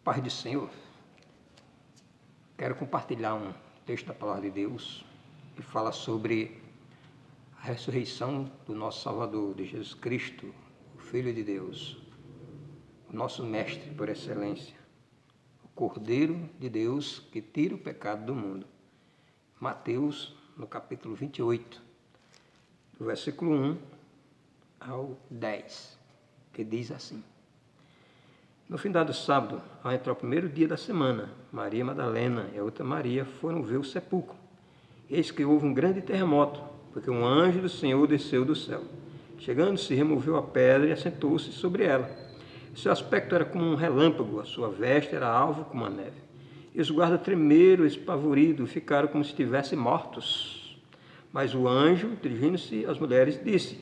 Paz do Senhor, quero compartilhar um texto da Palavra de Deus que fala sobre a ressurreição do nosso Salvador, de Jesus Cristo, o Filho de Deus, o nosso Mestre por excelência, o Cordeiro de Deus que tira o pecado do mundo. Mateus, no capítulo 28, do versículo 1 ao 10, que diz assim: No findado sábado, ao entrar o primeiro dia da semana, Maria Madalena e a outra Maria foram ver o sepulcro. Eis que houve um grande terremoto, porque um anjo do Senhor desceu do céu. Chegando-se, removeu a pedra e assentou-se sobre ela. Seu aspecto era como um relâmpago, a sua veste era alva como a neve. E os guardas tremeram, espavoridos, ficaram como se estivessem mortos. Mas o anjo, dirigindo-se às mulheres, disse: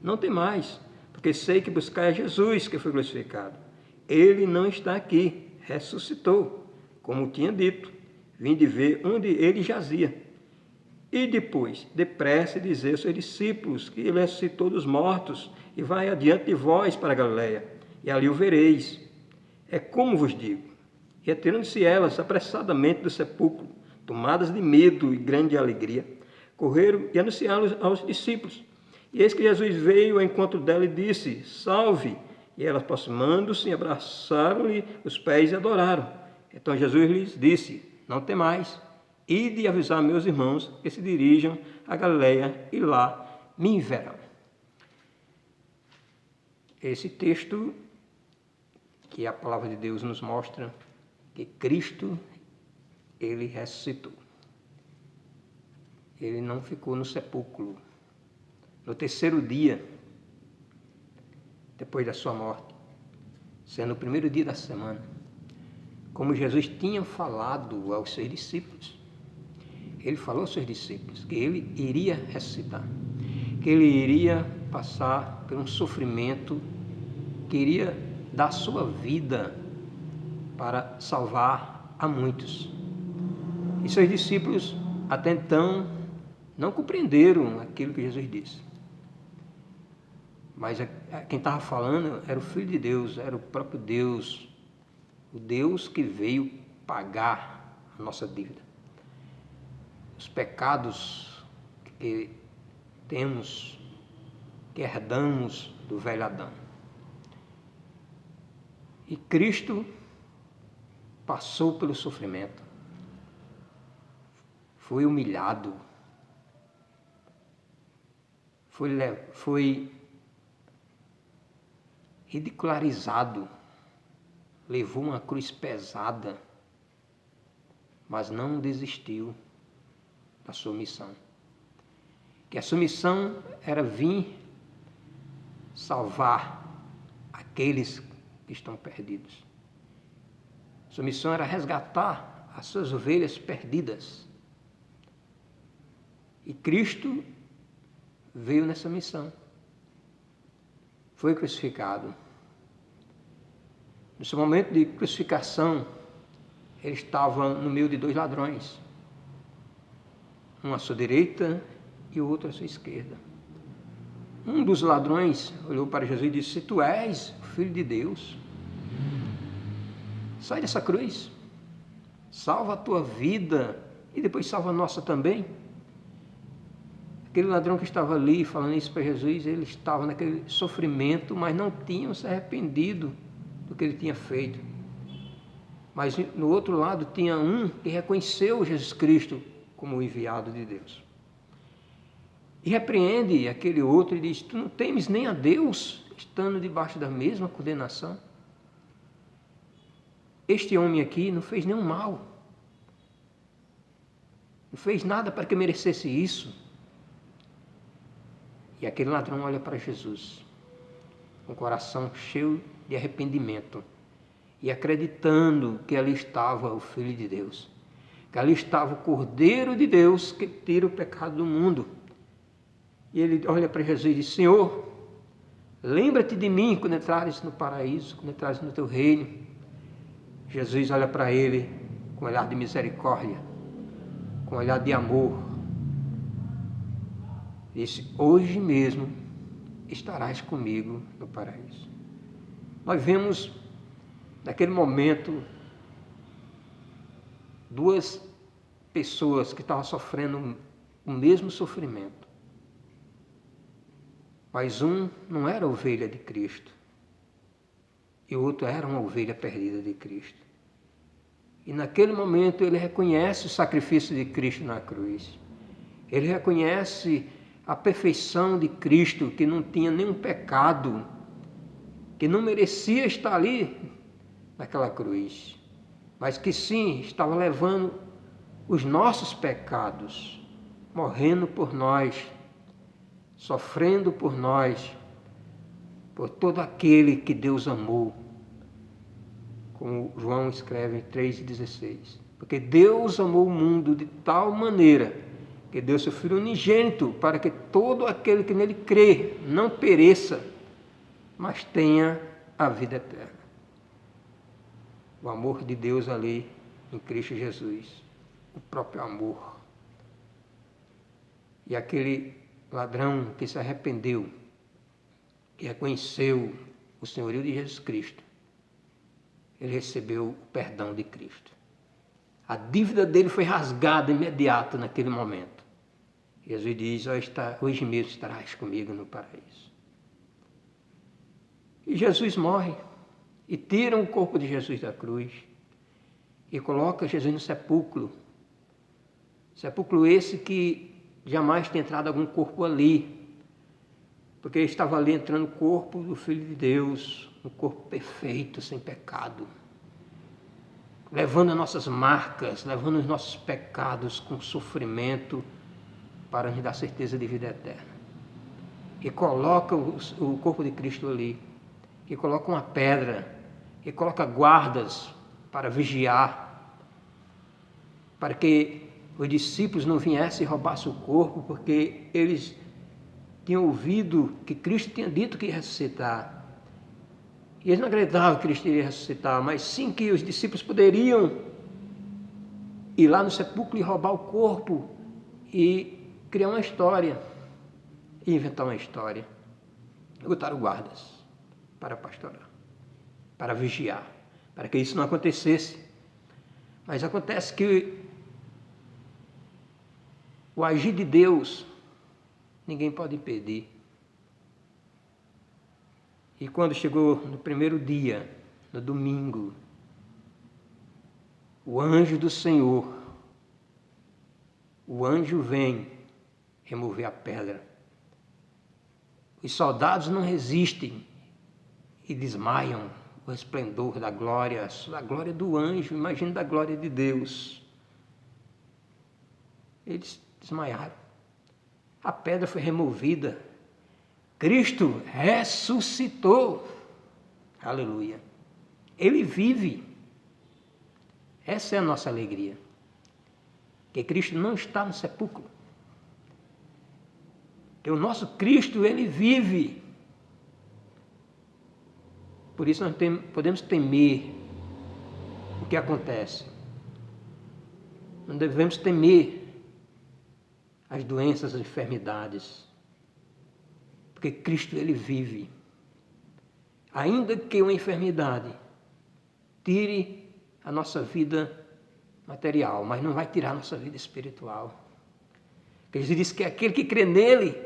Não temais, porque sei que buscais Jesus, que foi crucificado. Ele não está aqui, ressuscitou, como tinha dito. Vinde ver onde ele jazia. E depois, depressa, dizer aos seus discípulos que ele ressuscitou dos mortos e vai adiante de vós para a Galileia, e ali o vereis. É como vos digo. E retirando-se elas apressadamente do sepulcro, tomadas de medo e grande alegria, correram e anunciaram aos discípulos. E eis que Jesus veio ao encontro dela e disse: Salve! E elas, aproximando-se, abraçaram-lhe os pés e adoraram. Então Jesus lhes disse: Não temais, ide avisar meus irmãos que se dirijam a Galileia e lá me verão. Esse texto que a palavra de Deus nos mostra que Cristo, ele ressuscitou. Ele não ficou no sepulcro. No terceiro dia, depois da sua morte, sendo o primeiro dia da semana, como Jesus tinha falado aos seus discípulos, ele falou aos seus discípulos que ele iria ressuscitar, que ele iria passar por um sofrimento, que iria dar sua vida para salvar a muitos. E seus discípulos, até então, não compreenderam aquilo que Jesus disse. Mas quem estava falando era o Filho de Deus, era o próprio Deus, o Deus que veio pagar a nossa dívida. Os pecados que temos, que herdamos do velho Adão. E Cristo passou pelo sofrimento, foi humilhado, foi ridicularizado, levou uma cruz pesada, mas não desistiu da sua missão. Que a sua missão era vir salvar aqueles que estão perdidos. Sua missão era resgatar as suas ovelhas perdidas. E Cristo veio nessa missão. Foi crucificado. No seu momento de crucificação, ele estava no meio de dois ladrões, um à sua direita e o outro à sua esquerda. Um dos ladrões olhou para Jesus e disse: Se tu és o Filho de Deus, sai dessa cruz, salva a tua vida e depois salva a nossa também. Aquele ladrão que estava ali falando isso para Jesus, ele estava naquele sofrimento, mas não tinha se arrependido do que ele tinha feito. Mas no outro lado tinha um que reconheceu Jesus Cristo como o enviado de Deus. E repreende aquele outro e diz: Tu não temes nem a Deus, estando debaixo da mesma condenação? Este homem aqui não fez nenhum mal. Não fez nada para que merecesse isso. E aquele ladrão olha para Jesus, com o coração cheio de arrependimento, e acreditando que ali estava o Filho de Deus, que ali estava o Cordeiro de Deus que tira o pecado do mundo. E ele olha para Jesus e diz: Senhor, lembra-te de mim quando entrares no paraíso, quando entrares no teu reino. Jesus olha para ele com um olhar de misericórdia, com um olhar de amor. Disse: Hoje mesmo estarás comigo no paraíso. Nós vemos, naquele momento, duas pessoas que estavam sofrendo o mesmo sofrimento. Mas um não era ovelha de Cristo e o outro era uma ovelha perdida de Cristo. E naquele momento ele reconhece o sacrifício de Cristo na cruz. Ele reconhece a perfeição de Cristo, que não tinha nenhum pecado, que não merecia estar ali naquela cruz, mas que sim, estava levando os nossos pecados, morrendo por nós, sofrendo por nós, por todo aquele que Deus amou, como João escreve em 3,16. Porque Deus amou o mundo de tal maneira que deu seu Filho unigênito para que todo aquele que nele crê não pereça, mas tenha a vida eterna. O amor de Deus ali em Cristo Jesus, o próprio amor. E aquele ladrão que se arrependeu e reconheceu o senhorio de Jesus Cristo, ele recebeu o perdão de Cristo. A dívida dele foi rasgada imediato naquele momento. Jesus diz, hoje mesmo estarás comigo no paraíso. E Jesus morre e tiram o corpo de Jesus da cruz e coloca Jesus no sepulcro. Sepulcro esse que jamais tem entrado algum corpo ali, porque estava ali entrando o corpo do Filho de Deus, um corpo perfeito, sem pecado, levando as nossas marcas, levando os nossos pecados com sofrimento para nos dar certeza de vida eterna. E coloca o corpo de Cristo ali, e coloca uma pedra, e coloca guardas para vigiar, para que os discípulos não viessem e roubassem o corpo, porque eles tinham ouvido que Cristo tinha dito que ia ressuscitar. E eles não acreditavam que Cristo iria ressuscitar, mas sim que os discípulos poderiam ir lá no sepulcro e roubar o corpo e criar uma história, e inventar uma história. Botaram guardas para pastorar, para vigiar, para que isso não acontecesse. Mas acontece que o agir de Deus ninguém pode impedir. E quando chegou no primeiro dia, no domingo, o anjo do Senhor, o anjo vem remover a pedra. Os soldados não resistem e desmaiam o esplendor da glória do anjo, imagine da glória de Deus. Eles desmaiaram. A pedra foi removida. Cristo ressuscitou. Aleluia. Ele vive. Essa é a nossa alegria. Que Cristo não está no sepulcro. Que o nosso Cristo, ele vive. Por isso nós podemos temer o que acontece. Não devemos temer as doenças, as enfermidades. Porque Cristo, ele vive. Ainda que uma enfermidade tire a nossa vida material, mas não vai tirar a nossa vida espiritual. Porque Jesus disse que aquele que crê nele,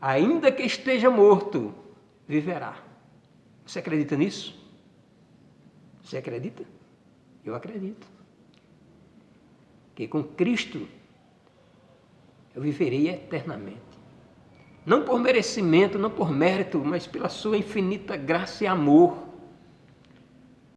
ainda que esteja morto, viverá. Você acredita nisso? Você acredita? Eu acredito. Que com Cristo eu viverei eternamente. Não por merecimento, não por mérito, mas pela sua infinita graça e amor.